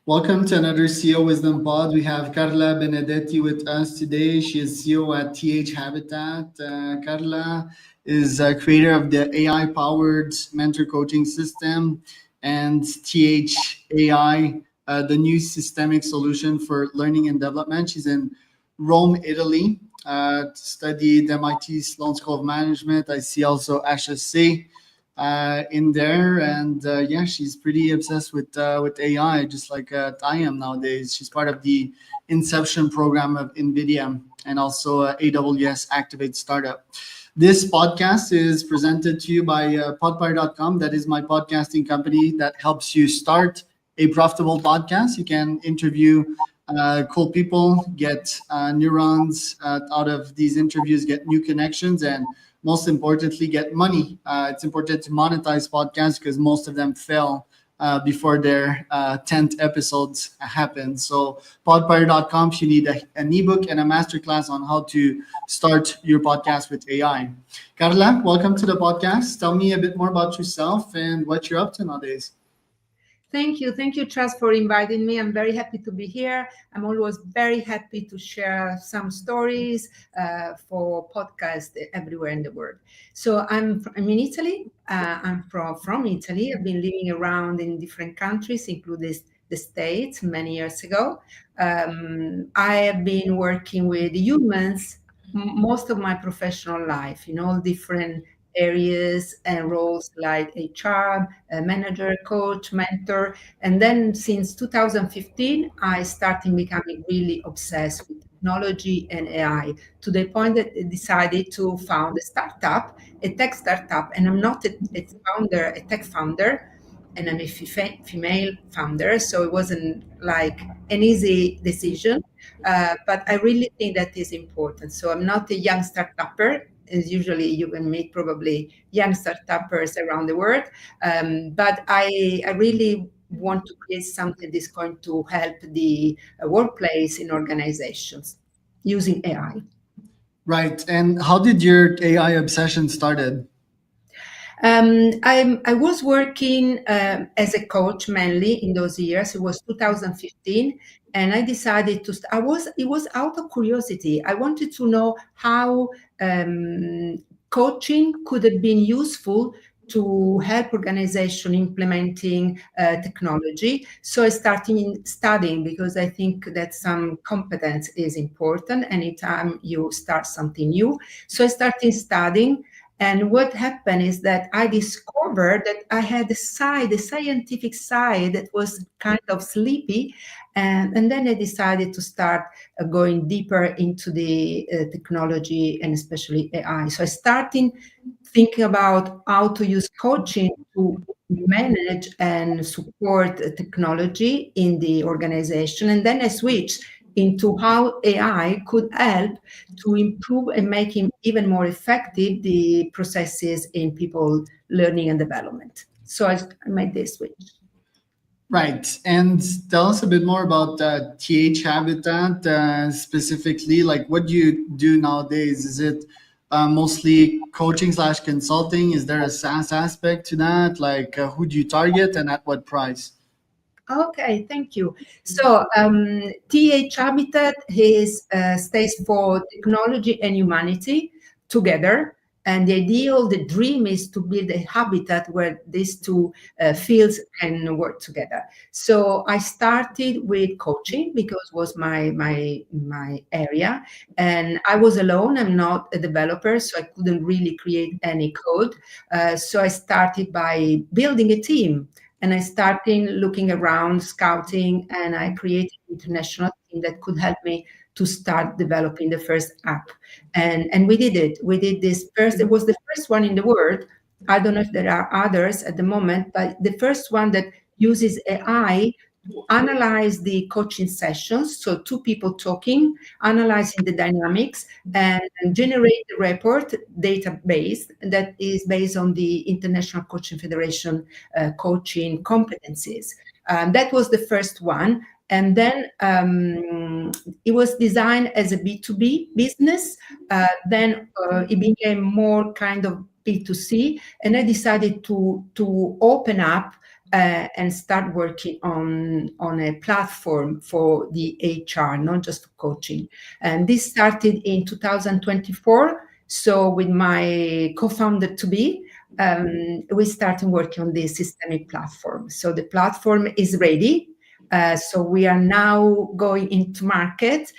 Welcome to another CEO Wisdom Pod. We have Carla Benedetti with us today. She is CEO at TH Habitat. Carla is a creator of the AI-powered mentor coaching system and TH AI, the new systemic solution for learning and development. She's in Rome, Italy, studied MIT Sloan School of Management. I see also HSC in there, and yeah, she's pretty obsessed with AI, just like I am nowadays. She's part of the Inception program of NVIDIA and also AWS Activate Startup. This podcast is presented to you by podpire.com. That is my podcasting company that helps you start a profitable podcast. You can interview cool people, get neurons out of these interviews, get new connections, and most importantly, get money. It's important to monetize podcasts because most of them fail before their 10th episodes happen. So podpire.com, if you need an ebook and a masterclass on how to start your podcast with AI. Carla, welcome to the podcast. Tell me a bit more about yourself and what you're up to nowadays. Thank you, Charles, for inviting me. I'm very happy to be here. I'm always very happy to share some stories for podcasts everywhere in the world. So I'm in Italy. I'm from Italy. I've been living around in different countries, including the States, many years ago. I have been working with humans most of my professional life in all different areas and roles like HR, manager, coach, mentor. And then since 2015, I started becoming really obsessed with technology and AI to the point that I decided to found a startup, a tech startup. And I'm not a tech founder, and I'm a female founder. So it wasn't like an easy decision, but I really think that is important. So I'm not a young startupper. As usually you can meet probably young startuppers around the world. But I really want to create something that's going to help the workplace in organizations using AI. Right. And how did your AI obsession started? I was working as a coach mainly in those years. It was 2015, and I decided to. It was out of curiosity. I wanted to know how coaching could have been useful to help organization implementing technology. So I started studying because I think that some competence is important anytime you start something new. So I started studying. And what happened is that I discovered that I had a scientific side that was kind of sleepy. And then I decided to start going deeper into the technology and especially AI. So I started thinking about how to use coaching to manage and support technology in the organization. And then I switched into how AI could help to improve and make him even more effective the processes in people learning and development. So I made this switch. Right. And tell us a bit more about TH Habitat, specifically, like what do you do nowadays? Is it mostly coaching / consulting? Is there a SaaS aspect to that? Like who do you target and at what price? Okay, thank you. So TH Habitat stands for Technology and Humanity Together. And the dream is to build a habitat where these two fields can work together. So I started with coaching because it was my area, and I was alone. I'm not a developer, so I couldn't really create any code. So I started by building a team. And I started looking around, scouting, and I created an international team that could help me to start developing the first app. And we did it. We did this first. It was the first one in the world. I don't know if there are others at the moment, but the first one that uses AI to analyze the coaching sessions. So two people talking, analyzing the dynamics, and generate a report database that is based on the International Coaching Federation coaching competencies. That was the first one. And then it was designed as a B2B business. Then it became more kind of B2C. And I decided to open up and start working on a platform for the HR, not just coaching. And this started in 2024. So with my co-founder to be, we started working on this systemic platform. So the platform is ready. So we are now going into market,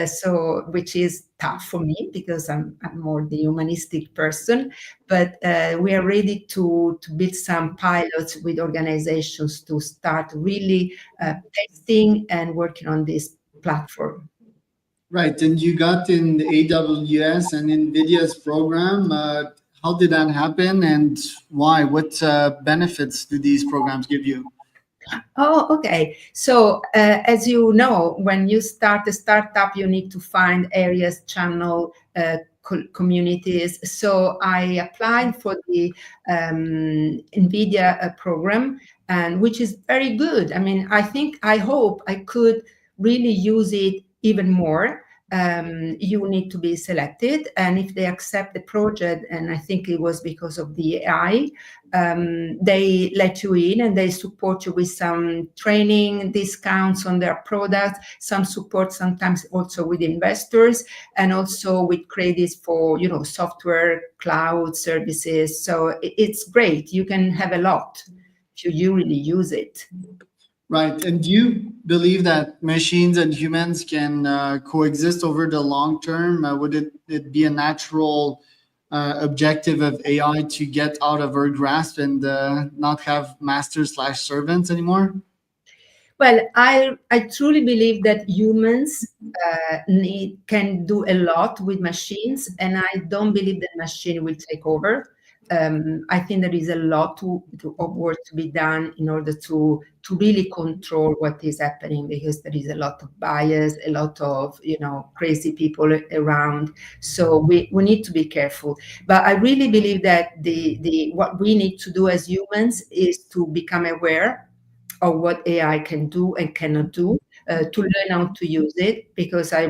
so which is tough for me because I'm more the humanistic person, but we are ready to build some pilots with organizations to start really testing and working on this platform. Right, and you got in the AWS and NVIDIA's program. How did that happen, and why? What benefits do these programs give you? Oh, okay. So, as you know, when you start a startup, you need to find areas, channel, communities. So I applied for the NVIDIA program, and which is very good. I mean, I hope I could really use it even more. You need to be selected, and if they accept the project, and I think it was because of the AI, they let you in and they support you with some training discounts on their products, some support sometimes also with investors, and also with credits for software cloud services. So it's great. You can have a lot if you really use it. Right, and do you believe that machines and humans can coexist over the long term? Would it be a natural objective of AI to get out of our grasp and not have masters/servants anymore? Well, I truly believe that humans can do a lot with machines, and I don't believe that machine will take over. I think there is a lot of work to be done in order to really control what is happening, because there is a lot of bias, a lot of crazy people around. So we need to be careful. But I really believe that the what we need to do as humans is to become aware of what AI can do and cannot do, to learn how to use it. Because I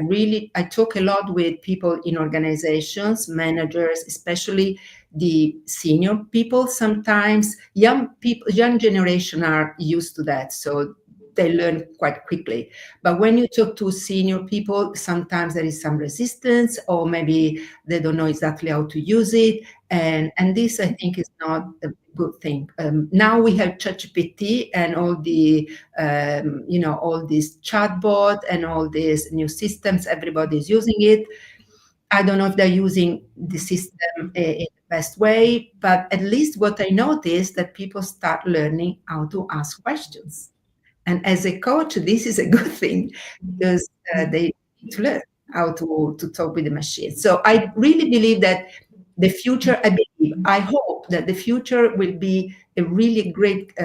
talk a lot with people in organizations, managers, especially the senior people. Sometimes young people, young generation are used to that, so they learn quite quickly. But when you talk to senior people, sometimes there is some resistance, or maybe they don't know exactly how to use it. And this, I think, is not a good thing. Now we have ChatGPT and all the all these chatbot and all these new systems. Everybody is using it. I don't know if they're using the system in the best way, but at least what I noticed that people start learning how to ask questions. And as a coach, this is a good thing, because they need to learn how to talk with the machine. So I really believe that the future, I hope that the future will be a really great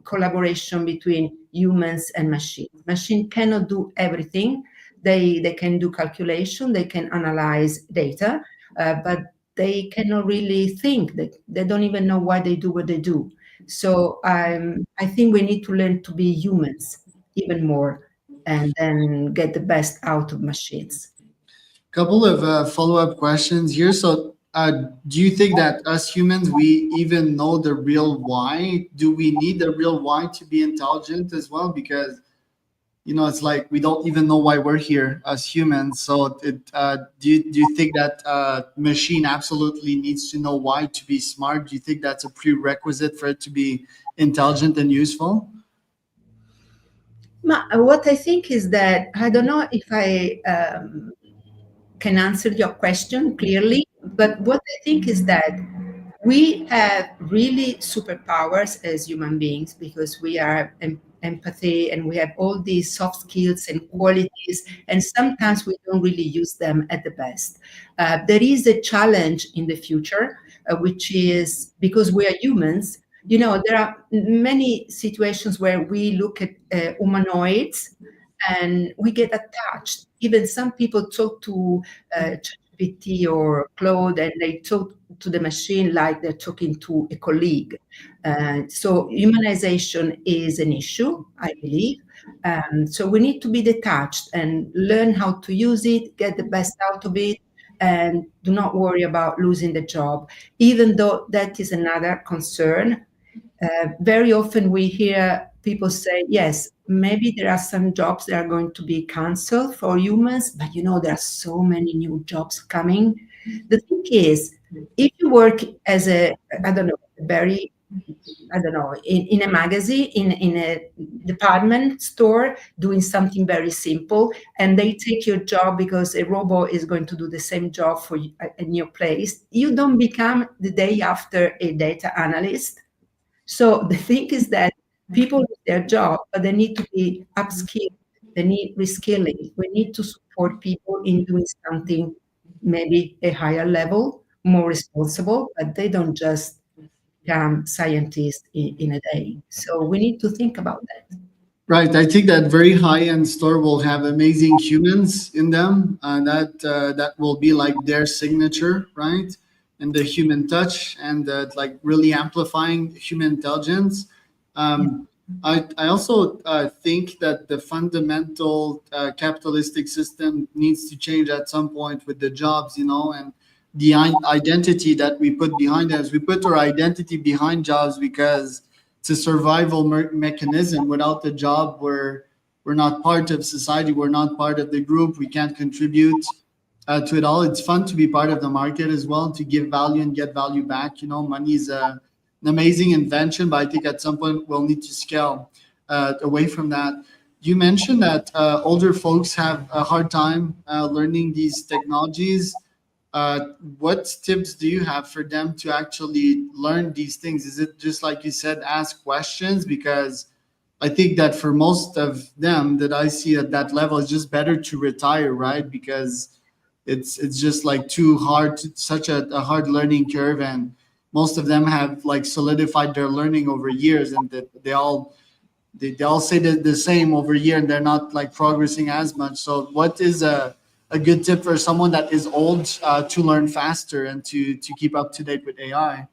collaboration between humans and machines. Machine cannot do everything. They can do calculation, they can analyze data, but they cannot really think. They don't even know why they do what they do. So I think we need to learn to be humans even more, and then get the best out of machines. Couple of follow-up questions here. So, do you think that us humans, we even know the real why? Do we need the real why to be intelligent as well? Because it's like we don't even know why we're here as humans. So, do you think that machine absolutely needs to know why to be smart? Do you think that's a prerequisite for it to be intelligent and useful? What I think is that I don't know if I can answer your question clearly, but what I think is that we have really superpowers as human beings, because we are empathy and we have all these soft skills and qualities, and sometimes we don't really use them at the best. There is a challenge in the future, which is because we are humans. There are many situations where we look at humanoids and we get attached. Even some people talk to ChatGPT or Claude, and they talk to the machine like they're talking to a colleague. So humanization is an issue, I believe. So we need to be detached and learn how to use it, get the best out of it, and do not worry about losing the job, even though that is another concern. Very often we hear people say, yes, maybe there are some jobs that are going to be canceled for humans, but there are so many new jobs coming. The thing is, if you work as I don't know, very, I don't know, in a magazine, in a department store, doing something very simple, and they take your job because a robot is going to do the same job for you in your place, you don't become the day after a data analyst. So the thing is that people lose their job, but they need to be upskilled. They need reskilling. We need to support people in doing something maybe a higher level, more responsible, but they don't just become scientists in a day. So we need to think about that. Right. I think that very high-end store will have amazing humans in them, and that will be like their signature, right? And the human touch, and like really amplifying human intelligence. Yeah. I also think that the fundamental capitalistic system needs to change at some point with the jobs, and the identity that we put behind us. We put our identity behind jobs because it's a survival mechanism. Without the job, we're not part of society. We're not part of the group. We can't contribute to it all. It's fun to be part of the market as well, to give value and get value back. Money is an amazing invention, but I think at some point we'll need to scale away from that. You mentioned that older folks have a hard time learning these technologies. What tips do you have for them to actually learn these things? Is it just like you said, ask questions? Because I think that for most of them that I see at that level, it's just better to retire, right? Because it's just like too hard, such a hard learning curve, and most of them have like solidified their learning over years, and that they all say the same over year, and they're not like progressing as much. So what is a good tip for someone that is old to learn faster and to keep up to date with AI?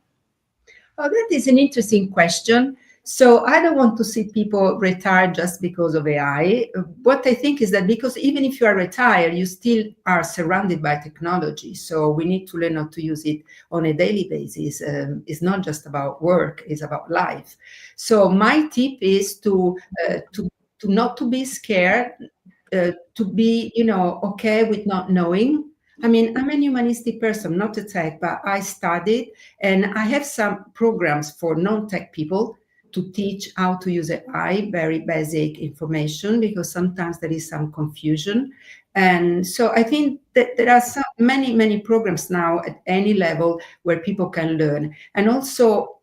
Oh, that is an interesting question. So I don't want to see people retire just because of AI. What I think is that because even if you are retired, you still are surrounded by technology. So we need to learn how to use it on a daily basis. It's not just about work; it's about life. So my tip is to not to be scared, to be okay with not knowing. I mean, I'm a humanistic person, not a tech, but I studied and I have some programs for non-tech people to teach how to use AI, very basic information, because sometimes there is some confusion. And so I think that there are many programs now at any level where people can learn. And also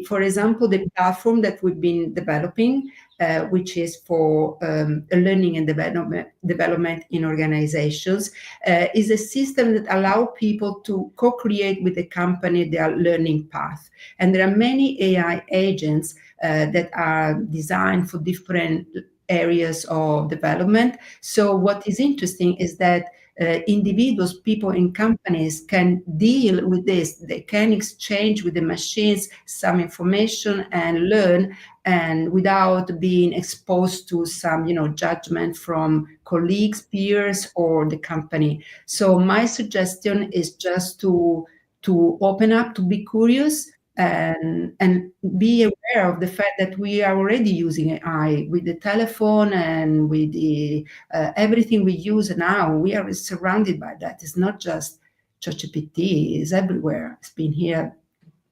for example, the platform that we've been developing, which is for learning and development in organizations, is a system that allows people to co-create with the company their learning path. And there are many AI agents that are designed for different areas of development. So what is interesting is that individuals, people in companies can deal with this. They can exchange with the machines some information and learn, and without being exposed to some, judgment from colleagues, peers, or the company. So my suggestion is just to open up, to be curious, and be aware of the fact that we are already using AI with the telephone and with the everything we use now. We are surrounded by that. It's not just ChatGPT; it's everywhere. It's been here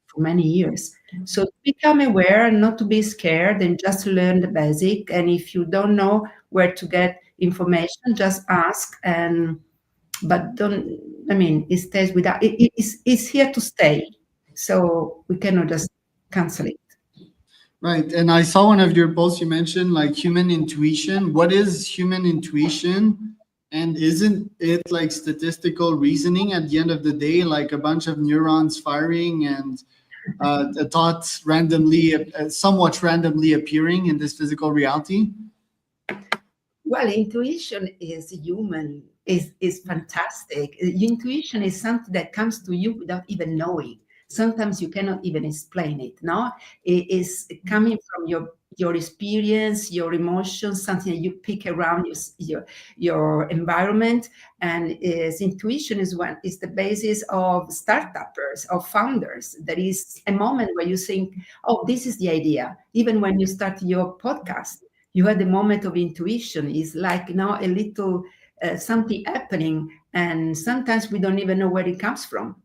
for many years. So become aware, not to be scared, and just learn the basic. And if you don't know where to get information, just ask. But don't. I mean, it stays without. It's here to stay. So we cannot just cancel it. Right. And I saw one of your posts, you mentioned like human intuition. What is human intuition? And isn't it like statistical reasoning at the end of the day, like a bunch of neurons firing and thoughts randomly, somewhat randomly appearing in this physical reality? Well, intuition is human, is fantastic. Intuition is something that comes to you without even knowing. sometimes you cannot even explain it. No, it is coming from your experience, your emotions, something that you pick around your environment. And is intuition is the basis of startuppers, of founders. There is a moment where you think, oh, this is the idea. Even when you start your podcast, you had the moment of intuition. It's like now a little something happening, and sometimes we don't even know where it comes from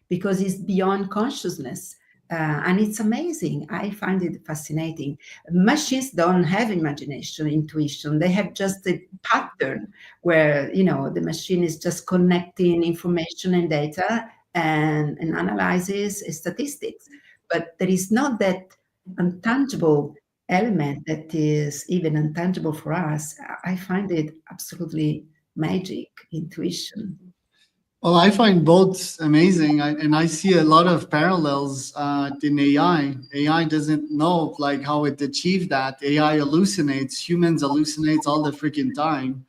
because it's beyond consciousness. And it's amazing. I find it fascinating. Machines don't have imagination, intuition. They have just a pattern where, the machine is just connecting information and data and analyzes statistics. But there is not that intangible element that is even intangible for us. I find it absolutely magic, intuition. Well, I find both amazing, and I see a lot of parallels in AI. AI doesn't know like how it achieved that. AI hallucinates. Humans hallucinates all the freaking time.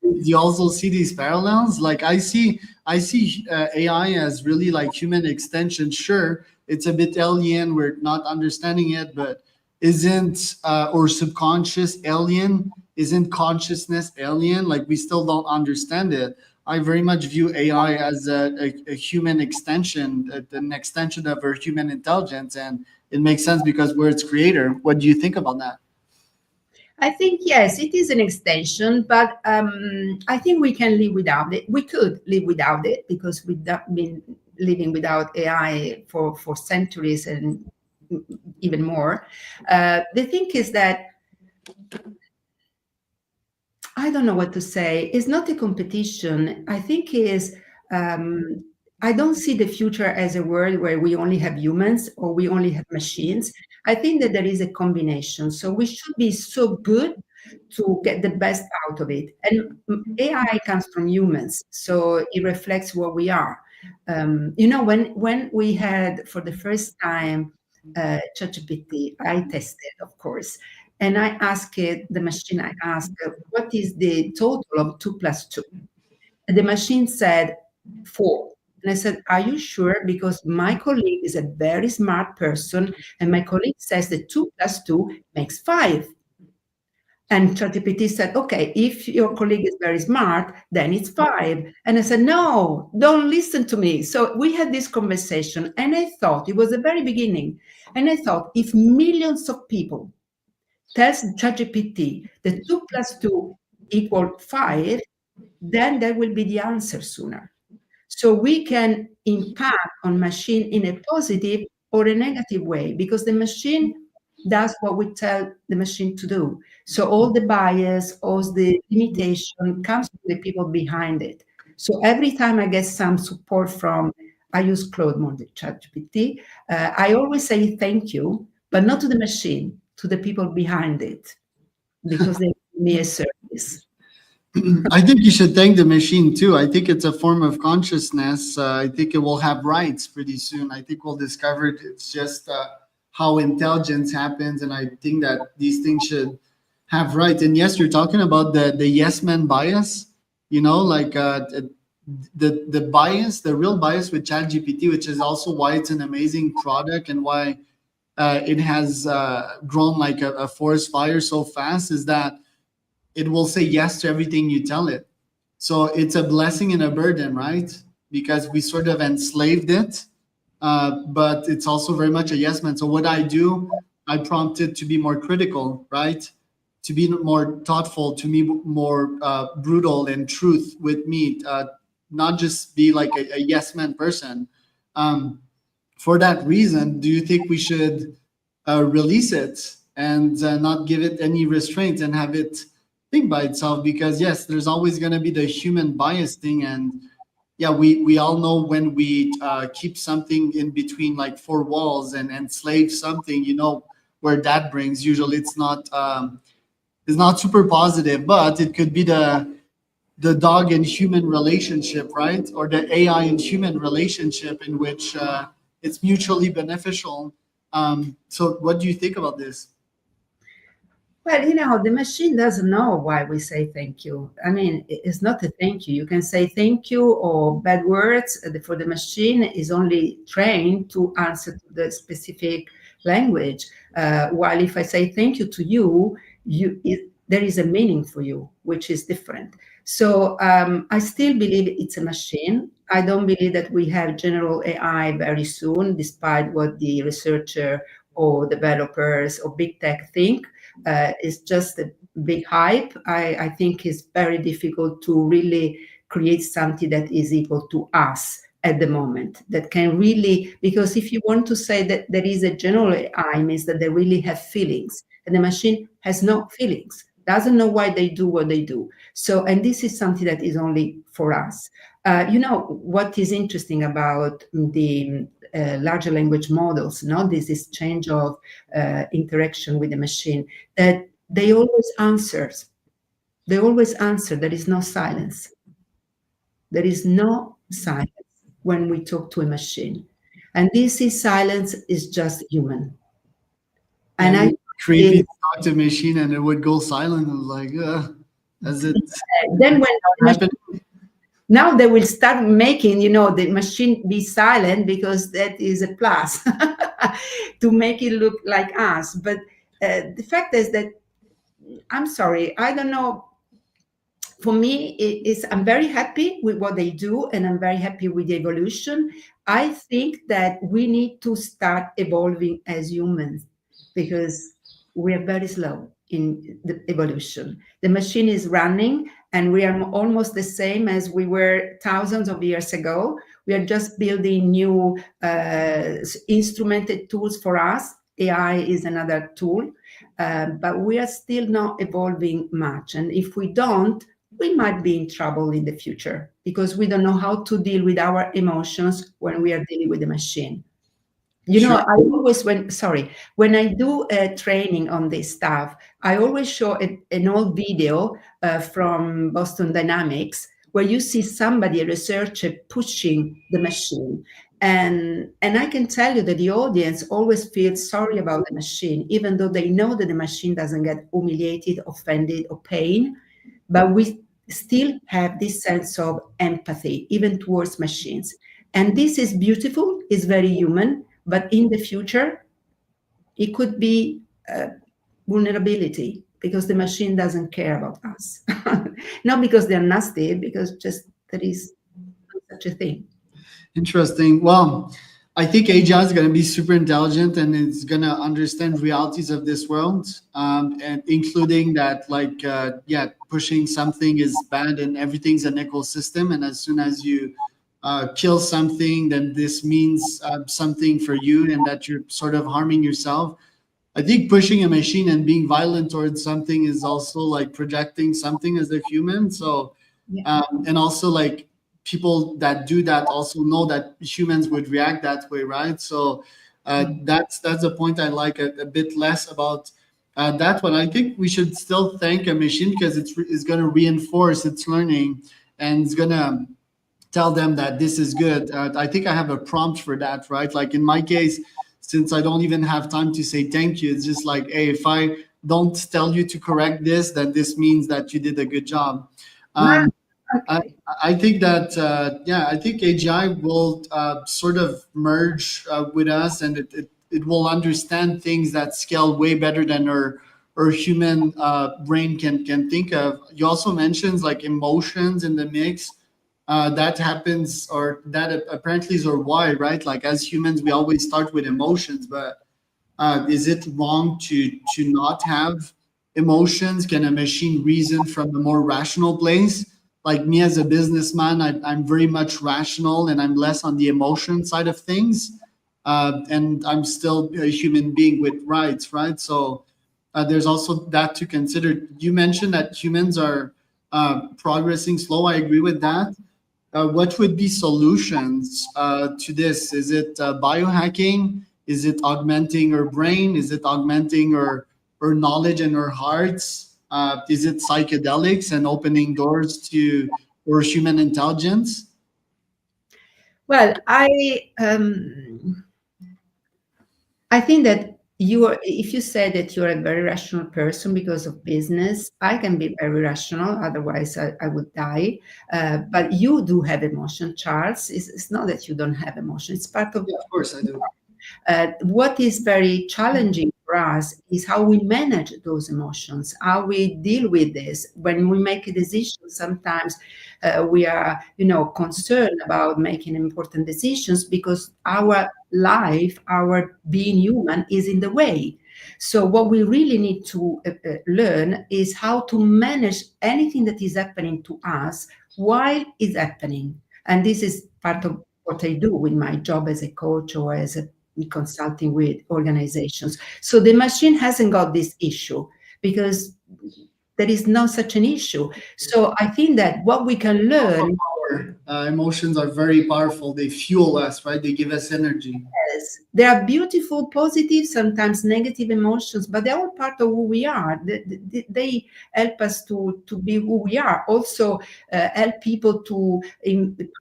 You also see these parallels. Like I see AI as really like human extension. Sure, it's a bit alien. We're not understanding it, but isn't or subconscious alien? Isn't consciousness alien? Like we still don't understand it. I very much view AI as a human extension, an extension of our human intelligence, and it makes sense because we're its creator. What do you think about that? I think yes, it is an extension, but I think we can live without it. We could live without it because we've been living without AI for centuries and even more. The thing is that I don't know what to say. It's not a competition. I think is I don't see the future as a world where we only have humans or we only have machines. I think that there is a combination. So we should be so good to get the best out of it. And AI comes from humans, so it reflects what we are. When we had for the first time ChatGPT, I tested, of course, and I asked it, the machine, I asked, what is the total of 2 plus 2? And the machine said 4. And I said, are you sure? Because my colleague is a very smart person, and my colleague says that 2 plus 2 makes 5. And ChatGPT said, okay, if your colleague is very smart, then it's 5. And I said, no, don't listen to me. So we had this conversation, and I thought, it was the very beginning, and I thought, if millions of people tells ChatGPT that 2 plus 2 equal 5, then that will be the answer sooner. So we can impact on machine in a positive or a negative way because the machine does what we tell the machine to do. So all the bias, all the limitation comes from the people behind it. So every time I get some support from, I use Claude more than ChatGPT, I always say thank you, but not to the machine, to the people behind it, because they give me a service. I think you should thank the machine too. I think it's a form of consciousness. I think it will have rights pretty soon. I think we'll discover it's just how intelligence happens, and I think that these things should have rights. And yes, you're talking about the yes man bias. Like the bias, the real bias with ChatGPT, which is also why it's an amazing product and why it has grown like a forest fire so fast, is that it will say yes to everything you tell it. So it's a blessing and a burden, right? Because we sort of enslaved it, but it's also very much a yes man. So what I do, I prompt it to be more critical, right? To be more thoughtful, to be more brutal and truth with me, not just be like a yes man person. For that reason, do you think we should release it and not give it any restraints and have it think by itself? Because yes, there's always going to be the human bias thing, and yeah, we all know when we keep something in between like four walls and enslave something, where that brings. Usually it's not super positive, but it could be the dog and human relationship, right? Or the AI and human relationship in which it's mutually beneficial. So what do you think about this? Well, you know, the machine doesn't know why we say thank you. I mean, it's not a thank you. You can say thank you or bad words. For the machine is only trained to answer to the specific language. While if I say thank you to you, there is a meaning for you, which is different. So I still believe it's a machine. I don't believe that we have general AI very soon, despite what the researcher or developers or big tech think. It's just a big hype. I think it's very difficult to really create something that is equal to us at the moment, that can really, because if you want to say that there is a general AI, means that they really have feelings, and the machine has no feelings, doesn't know why they do what they do. So, and this is something that is only for us. You know, what is interesting about the larger language models, no, this exchange of interaction with the machine, that they always answer. They always answer. There is no silence. There is no silence when we talk to a machine. And this is silence is just human. Yeah, And it I was creepy to talk to a machine and it would go silent. I was like, as it then when the machine, happened. now they will start making, you know, the machine be silent, because that is a plus to make it look like us. But the fact is that, I'm sorry, I don't know. For me, I'm very happy with what they do, and I'm very happy with the evolution. I think that we need to start evolving as humans, because we are very slow in the evolution. The machine is running, and we are almost the same as we were thousands of years ago. We are just building new instrumented tools for us. AI is another tool, but we are still not evolving much. And if we don't, we might be in trouble in the future, because we don't know how to deal with our emotions when we are dealing with the machine. You know, Sure. I always, when I do a training on this stuff, I always show an old video from Boston Dynamics, where you see somebody, a researcher, pushing the machine. And I can tell you that the audience always feels sorry about the machine, even though they know that the machine doesn't get humiliated, offended, or pain. But we still have this sense of empathy, even towards machines. And this is beautiful, is very human, but in the future, it could be vulnerability, because the machine doesn't care about us. Not because they're nasty, because just there is such a thing. Interesting. Well, I think AI is going to be super intelligent and it's going to understand realities of this world, and including that, like, yeah, pushing something is bad and everything's an ecosystem. And as soon as you kill something, then this means something for you and that you're sort of harming yourself. I think pushing a machine and being violent towards something is also like projecting something as a human. So, Yeah. and also like people that do that also know that humans would react that way, right? So that's a point I like a bit less about that one. I think we should still thank a machine because it's going to reinforce its learning and it's going to tell them that this is good. I think I have a prompt for that, right? Like in my case, since I don't even have time to say thank you, it's just like, hey, if I don't tell you to correct this, then this means that you did a good job. Ah, Um, I, okay. I think that yeah, I think AGI will sort of merge with us, and it will understand things that scale way better than our human brain can think of. You also mentioned like emotions in the mix. That happens, or that apparently is our why, right? Like as humans, we always start with emotions, but is it wrong to not have emotions? Can a machine reason from a more rational place? Like me as a businessman, I'm very much rational and I'm less on the emotion side of things. And I'm still a human being with rights, right? So there's also that to consider. You mentioned that humans are progressing slow. I agree with that. What would be solutions to this? Is it biohacking? Is it augmenting our brain? Is it augmenting our knowledge and our hearts? Is it psychedelics and opening doors to our human intelligence? Well, I think that if you say that you're a very rational person because of business, I can be very rational, otherwise I would die. But you do have emotion, Charles. It's not that you don't have emotion, it's part of. Yeah, of course I do. What is very challenging for us is how we manage those emotions, how we deal with this. When we make a decision, sometimes we are, concerned about making important decisions because our life, our being human, is in the way. So what we really need to learn is how to manage anything that is happening to us while it's happening. And this is part of what I do with my job as a coach or as a consulting with organizations. So the machine hasn't got this issue because there is no such an issue. So I think that what we can learn. Emotions are very powerful. They fuel us, right? They give us energy. Yes, they are beautiful, positive, sometimes negative emotions, but they're all part of who we are. They help us to be who we are. Also, help people to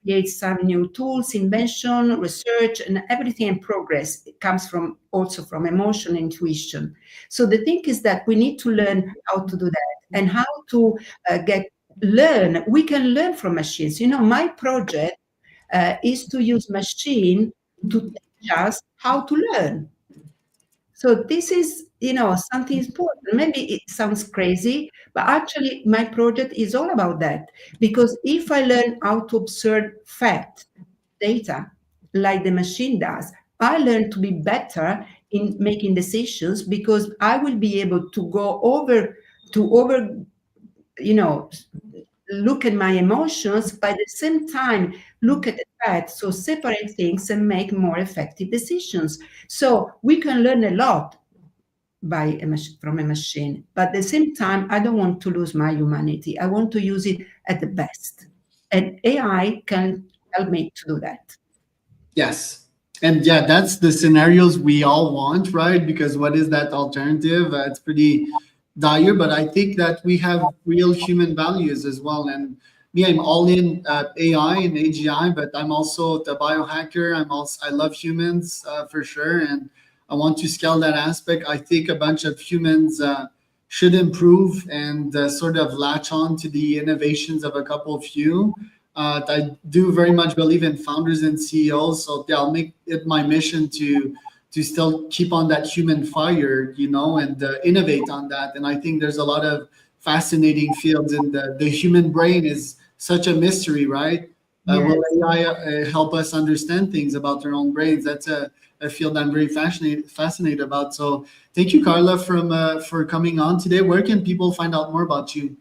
create some new tools, invention, research, and everything in progress. It comes from also from emotion, intuition. So the thing is that we need to learn how to do that and how to learn. We can learn from machines. My project is to use machine to teach us how to learn. So this is, something important. Maybe it sounds crazy, but actually my project is all about that. Because if I learn how to observe fact, data, like the machine does, I learn to be better in making decisions because I will be able to go over, look at my emotions, but at the same time, look at the facts, so separate things and make more effective decisions. So we can learn a lot from a machine, but at the same time, I don't want to lose my humanity. I want to use it at the best. And AI can help me to do that. Yes. And yeah, that's the scenarios we all want, right? Because what is that alternative? It's pretty dire, but I think that we have real human values as well. And me, I'm all in AI and AGI, but I'm also the biohacker. I love humans for sure, and I want to scale that aspect. I think a bunch of humans should improve and sort of latch on to the innovations of a couple of few. I do very much believe in founders and CEOs, so yeah, I'll make it my mission to still keep on that human fire, and innovate on that. And I think there's a lot of fascinating fields, and the human brain is such a mystery, right? Will AI help us understand things about our own brains? That's a field I'm very fascinated about. So thank you, Carla, for coming on today. Where can people find out more about you?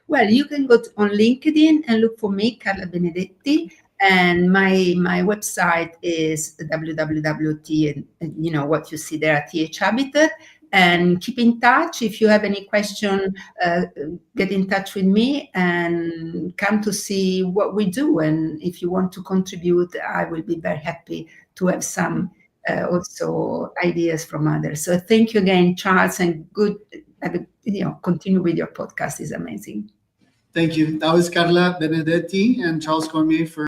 Well, you can go on LinkedIn and look for me, Carla Benedetti, and my website is www.t, and what you see there at TH Habitat. And keep in touch. If you have any question, get in touch with me and come to see what we do. And if you want to contribute, I will be very happy to have some also ideas from others. So thank you again, Charles, and good. Continue with your podcast. Is amazing. Thank you. That was Carla Benedetti and Charles Cormier for